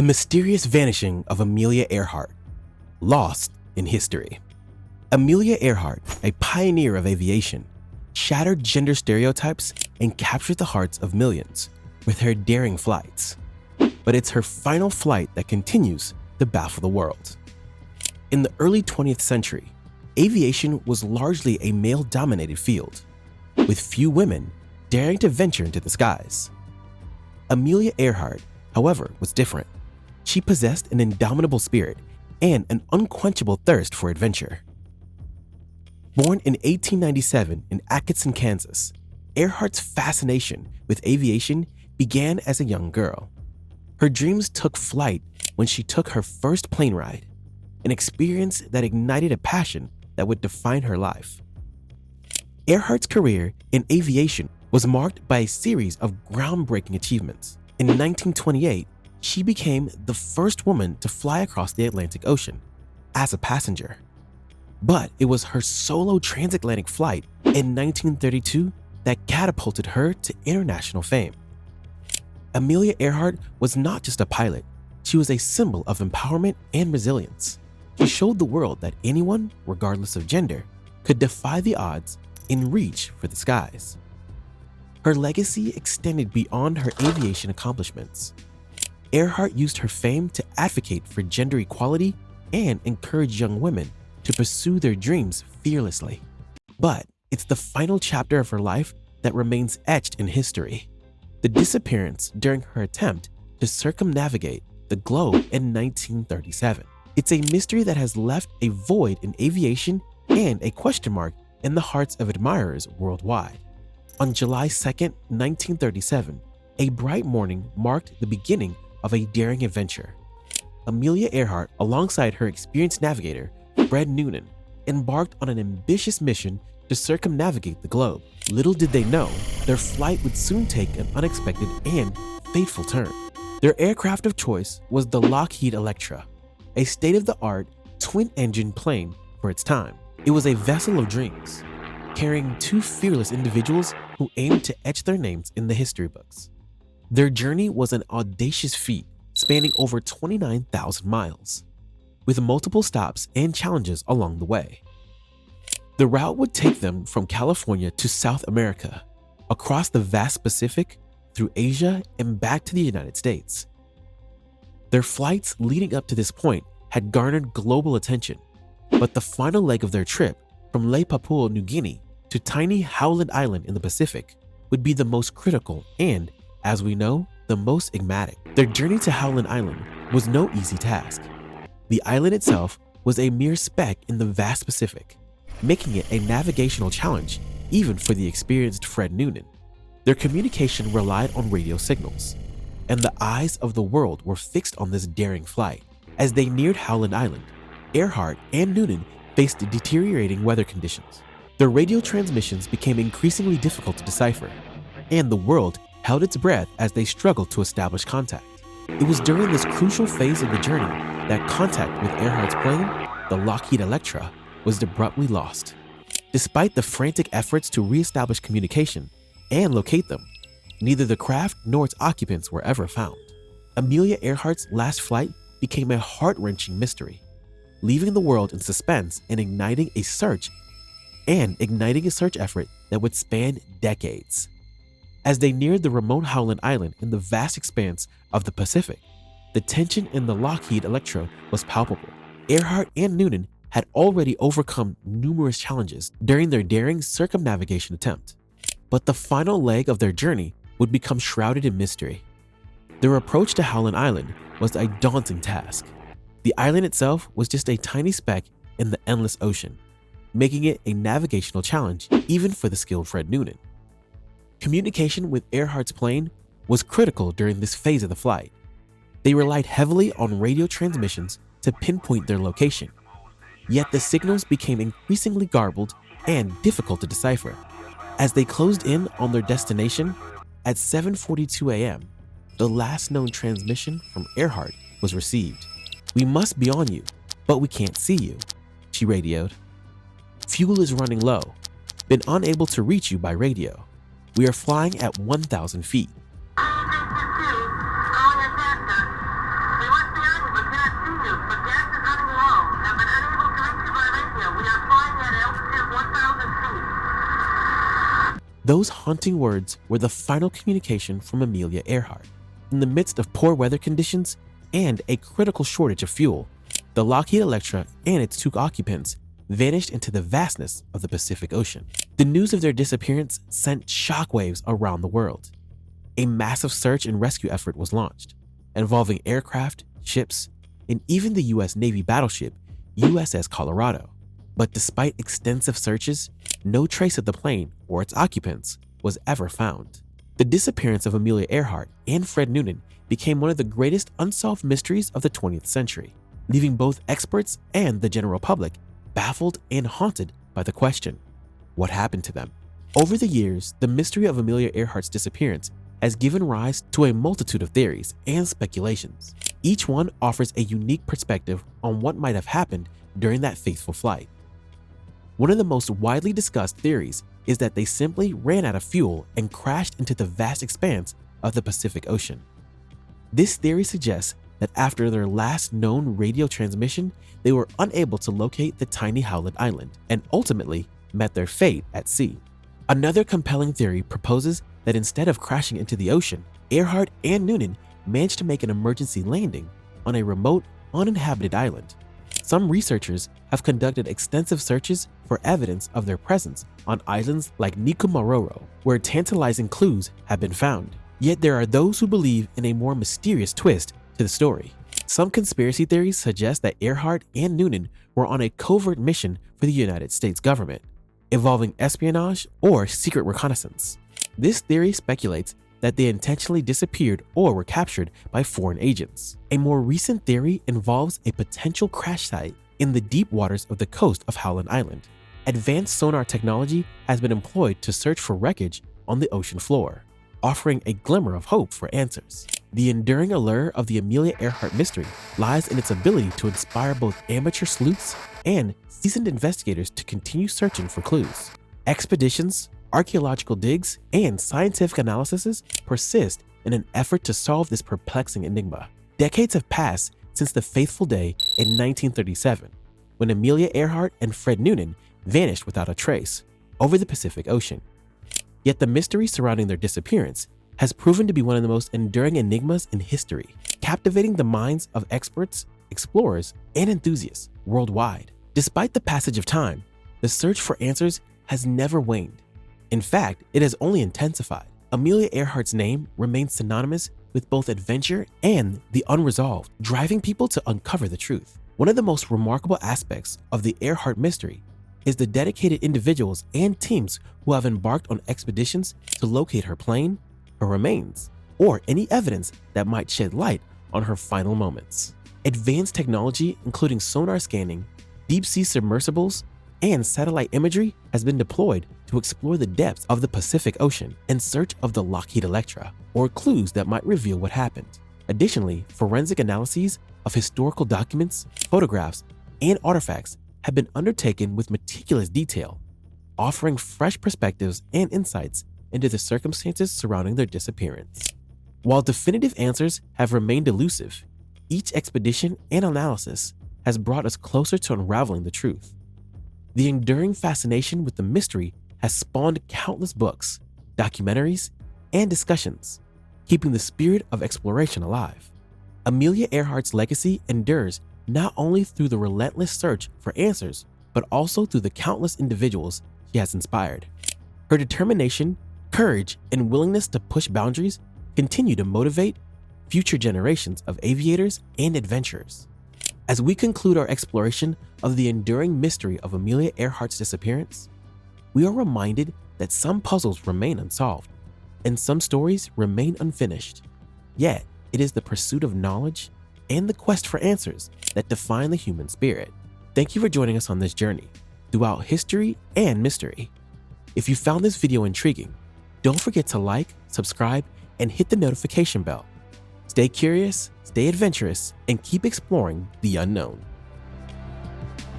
The mysterious vanishing of Amelia Earhart, lost in history. Amelia Earhart, a pioneer of aviation, shattered gender stereotypes and captured the hearts of millions with her daring flights. But it's her final flight that continues to baffle the world. In the early 20th century, aviation was largely a male-dominated field, with few women daring to venture into the skies. Amelia Earhart, however, was different. She possessed an indomitable spirit and an unquenchable thirst for adventure. Born in 1897 in Atkinson, Kansas, Earhart's fascination with aviation began as a young girl. Her dreams took flight when she took her first plane ride, an experience that ignited a passion that would define her life. Earhart's career in aviation was marked by a series of groundbreaking achievements. In 1928, she became the first woman to fly across the Atlantic Ocean as a passenger. But it was her solo transatlantic flight in 1932 that catapulted her to international fame. Amelia Earhart was not just a pilot, she was a symbol of empowerment and resilience. She showed the world that anyone, regardless of gender, could defy the odds and reach for the skies. Her legacy extended beyond her aviation accomplishments. Earhart used her fame to advocate for gender equality and encourage young women to pursue their dreams fearlessly. But it's the final chapter of her life that remains etched in history: the disappearance during her attempt to circumnavigate the globe in 1937. It's a mystery that has left a void in aviation and a question mark in the hearts of admirers worldwide. On July 2, 1937, a bright morning marked the beginning of a daring adventure. Amelia Earhart, alongside her experienced navigator, Fred Noonan, embarked on an ambitious mission to circumnavigate the globe. Little did they know, their flight would soon take an unexpected and fateful turn. Their aircraft of choice was the Lockheed Electra, a state-of-the-art twin-engine plane for its time. It was a vessel of dreams, carrying two fearless individuals who aimed to etch their names in the history books. Their journey was an audacious feat spanning over 29,000 miles, with multiple stops and challenges along the way. The route would take them from California to South America, across the vast Pacific, through Asia, and back to the United States. Their flights leading up to this point had garnered global attention, but the final leg of their trip, from Lake Papua New Guinea to tiny Howland Island in the Pacific, would be the most critical and, as we know, the most enigmatic. Their journey to Howland Island was no easy task. The island itself was a mere speck in the vast Pacific, making it a navigational challenge even for the experienced Fred Noonan. Their communication relied on radio signals, and the eyes of the world were fixed on this daring flight. As they neared Howland Island, Earhart and Noonan faced deteriorating weather conditions. Their radio transmissions became increasingly difficult to decipher, and the world held its breath as they struggled to establish contact. It was during this crucial phase of the journey that contact with Earhart's plane, the Lockheed Electra, was abruptly lost. Despite the frantic efforts to re-establish communication and locate them, neither the craft nor its occupants were ever found. Amelia Earhart's last flight became a heart-wrenching mystery, leaving the world in suspense and igniting a search effort that would span decades. As they neared the remote Howland Island in the vast expanse of the Pacific, the tension in the Lockheed Electra was palpable. Earhart and Noonan had already overcome numerous challenges during their daring circumnavigation attempt, but the final leg of their journey would become shrouded in mystery. Their approach to Howland Island was a daunting task. The island itself was just a tiny speck in the endless ocean, making it a navigational challenge even for the skilled Fred Noonan. Communication with Earhart's plane was critical during this phase of the flight. They relied heavily on radio transmissions to pinpoint their location, yet the signals became increasingly garbled and difficult to decipher. As they closed in on their destination at 7:42 a.m., the last known transmission from Earhart was received. "We must be on you, but we can't see you," she radioed. "Fuel is running low. Been unable to reach you by radio. We are flying at 1,000 feet. We Those haunting words were the final communication from Amelia Earhart. In the midst of poor weather conditions and a critical shortage of fuel, the Lockheed Electra and its 2 occupants vanished into the vastness of the Pacific Ocean. The news of their disappearance sent shockwaves around the world. A massive search and rescue effort was launched, involving aircraft, ships, and even the U.S. Navy battleship USS Colorado. But despite extensive searches, no trace of the plane or its occupants was ever found. The disappearance of Amelia Earhart and Fred Noonan became one of the greatest unsolved mysteries of the 20th century, leaving both experts and the general public baffled and haunted by the question, what happened to them? Over the years, the mystery of Amelia Earhart's disappearance has given rise to a multitude of theories and speculations. Each one offers a unique perspective on what might have happened during that fateful flight. One of the most widely discussed theories is that they simply ran out of fuel and crashed into the vast expanse of the Pacific Ocean. This theory suggests that after their last known radio transmission, they were unable to locate the tiny Howland Island and ultimately met their fate at sea. Another compelling theory proposes that instead of crashing into the ocean, Earhart and Noonan managed to make an emergency landing on a remote, uninhabited island. Some researchers have conducted extensive searches for evidence of their presence on islands like Nikumaroro, where tantalizing clues have been found. Yet there are those who believe in a more mysterious twist to the story. Some conspiracy theories suggest that Earhart and Noonan were on a covert mission for the United States government, involving espionage or secret reconnaissance. This theory speculates that they intentionally disappeared or were captured by foreign agents. A more recent theory involves a potential crash site in the deep waters of the coast of Howland Island. Advanced sonar technology has been employed to search for wreckage on the ocean floor, offering a glimmer of hope for answers. The enduring allure of the Amelia Earhart mystery lies in its ability to inspire both amateur sleuths and seasoned investigators to continue searching for clues. Expeditions, archaeological digs, and scientific analyses persist in an effort to solve this perplexing enigma. Decades have passed since the fateful day in 1937, when Amelia Earhart and Fred Noonan vanished without a trace over the Pacific Ocean. Yet the mystery surrounding their disappearance has proven to be one of the most enduring enigmas in history, captivating the minds of experts, explorers, and enthusiasts worldwide. Despite the passage of time, the search for answers has never waned. In fact, it has only intensified. Amelia Earhart's name remains synonymous with both adventure and the unresolved, driving people to uncover the truth. One of the most remarkable aspects of the Earhart mystery is the dedicated individuals and teams who have embarked on expeditions to locate her plane, her remains, or any evidence that might shed light on her final moments. Advanced technology, including sonar scanning, deep-sea submersibles, and satellite imagery has been deployed to explore the depths of the Pacific Ocean in search of the Lockheed Electra or clues that might reveal what happened. Additionally, forensic analyses of historical documents, photographs, and artifacts have been undertaken with meticulous detail, offering fresh perspectives and insights into the circumstances surrounding their disappearance. While definitive answers have remained elusive, each expedition and analysis has brought us closer to unraveling the truth. The enduring fascination with the mystery has spawned countless books, documentaries, and discussions, keeping the spirit of exploration alive. Amelia Earhart's legacy endures not only through the relentless search for answers, but also through the countless individuals she has inspired. Her determination, courage, and willingness to push boundaries continue to motivate future generations of aviators and adventurers. As we conclude our exploration of the enduring mystery of Amelia Earhart's disappearance, we are reminded that some puzzles remain unsolved and some stories remain unfinished. Yet, it is the pursuit of knowledge and the quest for answers that define the human spirit. Thank you for joining us on this journey throughout history and mystery. If you found this video intriguing, don't forget to like, subscribe, and hit the notification bell. Stay curious, stay adventurous, and keep exploring the unknown.